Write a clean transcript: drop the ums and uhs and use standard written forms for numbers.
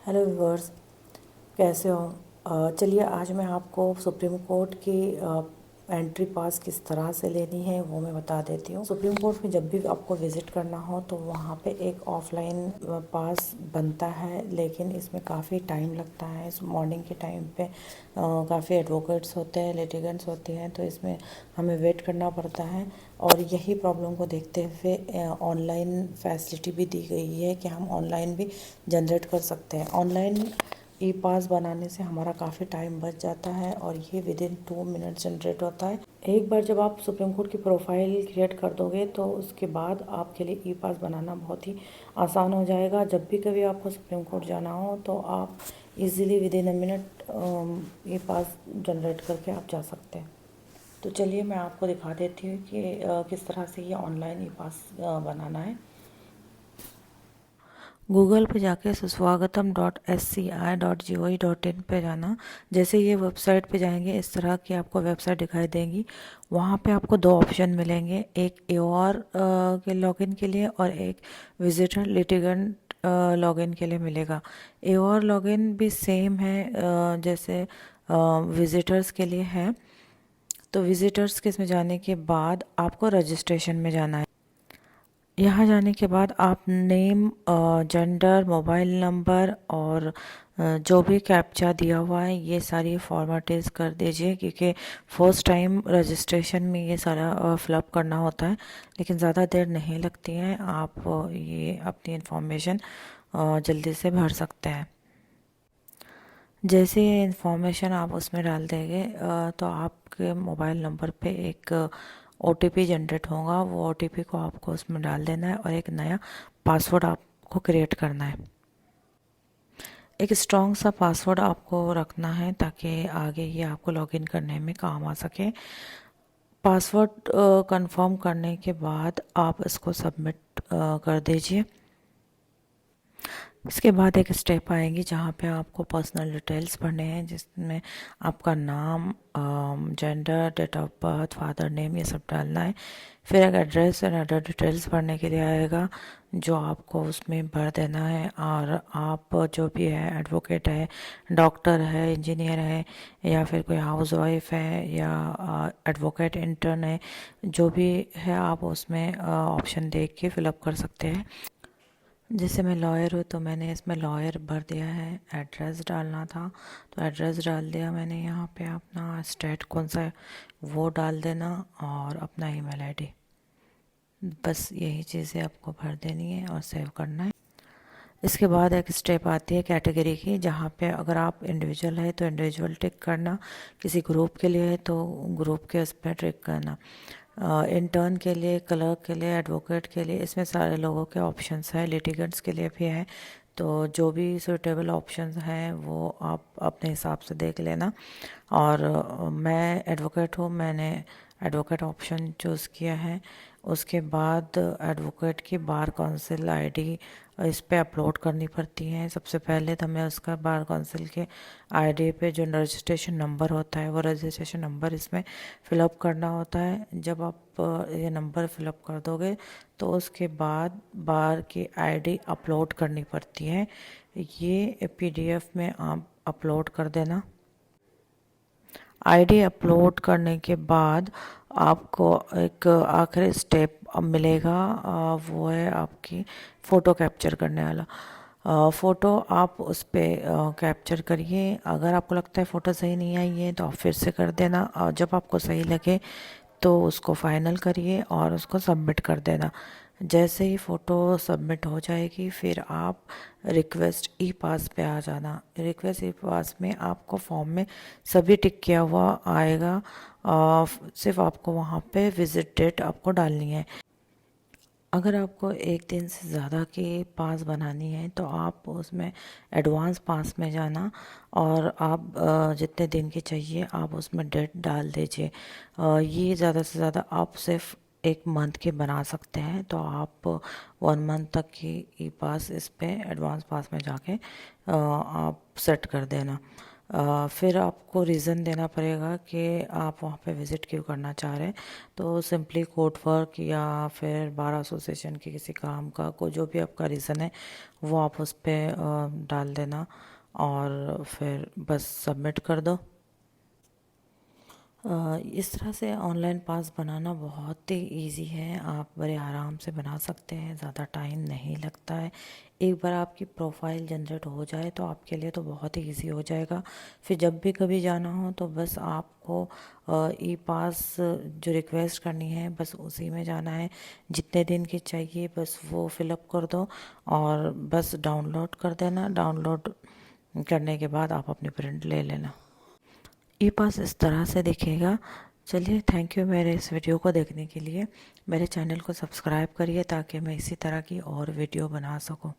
Hello viewers, कैसे हो। चलिए आज मैं आपको सुप्रीम कोर्ट की एंट्री पास किस तरह से लेनी है वो मैं बता देती हूँ। सुप्रीम कोर्ट में जब भी आपको विज़िट करना हो तो वहाँ पे एक ऑफलाइन पास बनता है, लेकिन इसमें काफ़ी टाइम लगता है। इस मॉर्निंग के टाइम पे काफ़ी एडवोकेट्स होते हैं, लिटिगेंट्स होते हैं, तो इसमें हमें वेट करना पड़ता है। और यही प्रॉब्लम को देखते हुए ऑनलाइन फैसिलिटी भी दी गई है कि हम ऑनलाइन भी जनरेट कर सकते हैं। ऑनलाइन ई पास बनाने से हमारा काफ़ी टाइम बच जाता है और ये विदिन 2 मिनट जनरेट होता है। एक बार जब आप सुप्रीम कोर्ट की प्रोफाइल क्रिएट कर दोगे तो उसके बाद आपके लिए ई पास बनाना बहुत ही आसान हो जाएगा। जब भी कभी आपको सुप्रीम कोर्ट जाना हो तो आप easily within a minute E pass generate करके आप जा सकते हैं। तो चलिए मैं आपको दिखा देती हूँ कि किस तरह से ये ऑनलाइन ई पास बनाना है। गूगल पे जाके suswagatam.sci.gov.in पे जाना। जैसे ये वेबसाइट पे जाएंगे इस तरह की आपको वेबसाइट दिखाई देगी। वहाँ पे आपको दो ऑप्शन मिलेंगे, एक एओआर के लॉगिन के लिए और एक विजिटर लिटिगेंट लॉगिन के लिए मिलेगा। एओआर लॉगिन भी सेम है जैसे विजिटर्स के लिए है। तो विजिटर्स के इसमें जाने के बाद आपको रजिस्ट्रेशन में जाना है। यहाँ जाने के बाद आप नेम, जेंडर, मोबाइल नंबर और जो भी कैप्चा दिया हुआ है ये सारी फॉर्मेलिटीज़ कर दीजिए, क्योंकि फर्स्ट टाइम रजिस्ट्रेशन में ये सारा फिलअप करना होता है। लेकिन ज़्यादा देर नहीं लगती है, आप ये अपनी इंफॉर्मेशन जल्दी से भर सकते हैं। जैसे ये इंफॉर्मेशन आप उसमें डाल देंगे तो आपके मोबाइल नंबर पे एक ओटीपी जनरेट होगा। वो ओटीपी को आपको उसमें डाल देना है और एक नया पासवर्ड आपको क्रिएट करना है। एक स्ट्रॉन्ग सा पासवर्ड आपको रखना है ताकि आगे ये आपको लॉगिन करने में काम आ सके। पासवर्ड कंफर्म करने के बाद आप इसको सबमिट कर दीजिए। इसके बाद एक स्टेप आएगी जहाँ पे आपको पर्सनल डिटेल्स भरने हैं, जिसमें आपका नाम, gender, date of birth, father name ये सब डालना है। फिर एक एड्रेस और अदर डिटेल्स भरने के लिए आएगा जो आपको उसमें भर देना है। और आप जो भी है, एडवोकेट है, डॉक्टर है, इंजीनियर है, या फिर कोई हाउस वाइफ है, या एडवोकेट इंटर्न है, जो भी है आप उसमें ऑप्शन देख के फिलअप कर सकते हैं। जैसे मैं लॉयर हूँ तो मैंने इसमें लॉयर भर दिया है। एड्रेस डालना था तो एड्रेस डाल दिया मैंने। यहाँ पे अपना स्टेट कौन सा है वो डाल देना और अपना ईमेल आईडी। बस यही चीज़ें आपको भर देनी है और सेव करना है। इसके बाद एक स्टेप आती है कैटेगरी की, जहाँ पे अगर आप इंडिविजुअल है तो इंडिविजुअल टिक करना, किसी ग्रुप के लिए है तो ग्रुप के उस पर टिक करना। इंटर्न के लिए, क्लर्क के लिए, एडवोकेट के लिए, इसमें सारे लोगों के ऑप्शंस है। लिटिगेंट्स के लिए भी है। तो जो भी सूटेबल ऑप्शंस हैं वो आप अपने हिसाब से देख लेना। और मैं एडवोकेट हूँ, मैंने एडवोकेट ऑप्शन चूज़ किया है। उसके बाद एडवोकेट की बार काउंसिल आईडी इस पे अपलोड करनी पड़ती है। सबसे पहले तो हमें उसका बार काउंसिल के आईडी पे जो रजिस्ट्रेशन नंबर होता है वो रजिस्ट्रेशन नंबर इसमें फिलअप करना होता है। जब आप ये नंबर फिलअप कर दोगे तो उसके बाद बार की आईडी अपलोड करनी पड़ती है। ये पीडीएफ में आप अपलोड कर देना। आईडी अपलोड करने के बाद आपको एक आखिरी स्टेप अब मिलेगा, वो है आपकी फ़ोटो कैप्चर करने वाला। फ़ोटो आप उस पर कैप्चर करिए। अगर आपको लगता है फ़ोटो सही नहीं आई है तो आप फिर से कर देना, और जब आपको सही लगे तो उसको फाइनल करिए और उसको सबमिट कर देना। जैसे ही फ़ोटो सबमिट हो जाएगी फिर आप रिक्वेस्ट ई पास पे आ जाना। रिक्वेस्ट ई पास में आपको फॉर्म में सभी टिक किया हुआ आएगा। सिर्फ आपको वहाँ पे विज़िट डेट आपको डालनी है। अगर आपको एक दिन से ज़्यादा की पास बनानी है तो आप उसमें एडवांस पास में जाना और आप जितने दिन की चाहिए आप उसमें डेट डाल दीजिए। ये ज़्यादा से ज़्यादा आप सिर्फ एक मंथ के बना सकते हैं, तो आप 1 मंथ तक की ई पास इस पे एडवांस पास में जाके आप सेट कर देना। फिर आपको रीज़न देना पड़ेगा कि आप वहाँ पे विज़िट क्यों करना चाह रहे हैं। तो सिंपली कोर्ट वर्क या फिर बार एसोसिएशन के किसी काम का को जो भी आपका रीज़न है वो आप उस पर डाल देना और फिर बस सबमिट कर दो। इस तरह से ऑनलाइन पास बनाना बहुत ही इजी है, आप बड़े आराम से बना सकते हैं, ज़्यादा टाइम नहीं लगता है। एक बार आपकी प्रोफाइल जनरेट हो जाए तो आपके लिए तो बहुत ही इजी हो जाएगा। फिर जब भी कभी जाना हो तो बस आपको ई पास जो रिक्वेस्ट करनी है बस उसी में जाना है, जितने दिन की चाहिए बस वो फिलअप कर दो और बस डाउनलोड कर देना। डाउनलोड करने के बाद आप अपनी प्रिंट ले लेना। ई पास इस तरह से दिखेगा। चलिए, थैंक यू मेरे इस वीडियो को देखने के लिए। मेरे चैनल को सब्सक्राइब करिए ताकि मैं इसी तरह की और वीडियो बना सकूं।